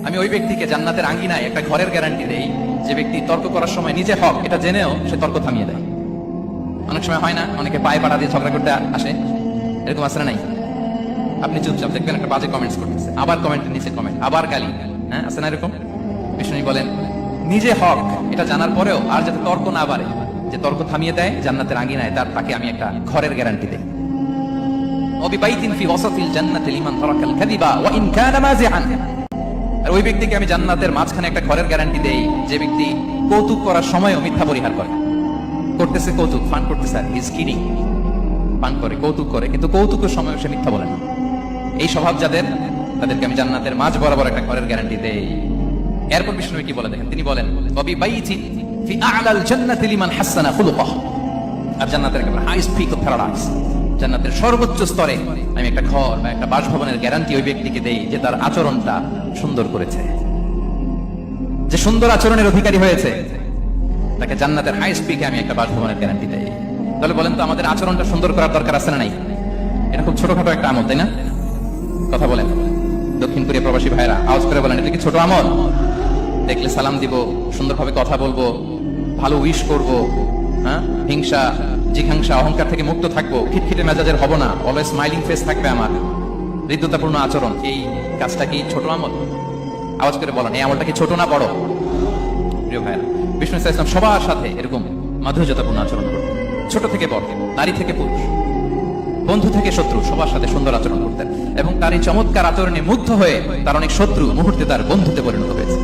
আমি ওই ব্যক্তিকে জান্নাতের আঙ্গিনায় একটা ঘরের গ্যারান্টি দেই যে ব্যক্তি তর্ক করার সময় নিজে হক এটা জেনেও সে তর্ক থামিয়ে দেয়। অনেক সময় হয় না, অনেকে পায়ে পাড়া দিয়ে ঝগড়া করতে আসে, এরকম আসলে নাই? আপনি চুপচাপ দেখবেন একটা বাজে কমেন্টস করতেছে, আবার কমেন্টের নিচে কমেন্ট, আবার গালি, হ্যাঁ আছে না এরকম? বিষ্ণু বলেন নিজে হক এটা জানার পরেও আর যাতে তর্ক না বাড়ে, যে তর্ক থামিয়ে দেয় জান্নাতের আঙ্গিনায়, তাকে আমি একটা ঘরের গ্যারান্টি দেই। ওবিবাইতিন ফি ওয়াসাতিল জান্নাতি লিমান তারাকাল কাযিবা ওয়া ইন কানা মাযিআন। আর ওই ব্যক্তিকে আমি জান্নাতের মাঝখানে একটা ঘরের গ্যারান্টি দেই যে ব্যক্তি কৌতুক করার সময়ও মিথ্যা পরিহার করে। করতেছে কৌতুক, ফান করতেছে, আর ইজ কিডিং, ফান করে, কৌতুক করে, কিন্তু কৌতুকের সময়ও সে মিথ্যা বলে না। এই স্বভাব যাদের, তাদেরকে আমি জান্নাতের মাঝ বরাবর একটা ঘরের গ্যারান্টি দেই। এরপর বিষ্ণু কি বলে দেখেন, তিনি বলেন ওবিবাইতিন ফি আ'লাল জান্নাতি লিমান হাসানা খুলুকাহু। আর জান্নাতের একেবারে হাইস্ট পিক অফ প্যারাডাইস, জান্নাতের সর্বোচ্চ স্তরে আমি একটা ঘর বা একটা বাসভবনের গ্যারান্টি ওই ব্যক্তিকে দেই যে তার আচরণটা সুন্দর করেছে, যে সুন্দর আচরণের অধিকারী হয়েছে, তাকে জান্নাতের হাইস্ট পিকে আমি একটা বাসভবনের গ্যারান্টি দেই। তাহলে বলেন তো আমাদের আচরণটা সুন্দর করার দরকার আছে না নাই? এটা খুব ছোটখাটো একটা আমল, তাই না? কথা বলেন দক্ষিণ কোরিয়া প্রবাসী ভাইরা, আওয়াজ করে বলেন এটা কি ছোট আমল? দেখলে সালাম দিব, সুন্দরভাবে কথা বলবো, ভালো উইশ করব, হ্যাঁ, হিংসা জিঘাংসা অহংকার থেকে মুক্ত থাকবো, খিটখিটে মেজাজের হব না, অলওয়েজ স্মাইলিং ফেস থাকবে আমার, হৃদ্যতাপূর্ণ আচরণ। এই কাজটা কি ছোট আমল? আওয়াজ করে বলেন এই আমলটা কি ছোট না বড়? প্রিয় ভাইরা, বিষ্ণু ইসলাম সবার সাথে এরকম মাধুর্যতাপূর্ণ আচরণ করতেন, ছোট থেকে বড়, নারী থেকে পুরুষ, বন্ধু থেকে শত্রু, সবার সাথে সুন্দর আচরণ করতেন। এবং তার এই চমৎকার আচরণে মুগ্ধ হয়ে তার অনেক শত্রু মুহূর্তে তার বন্ধুতে পরিণত হয়েছে।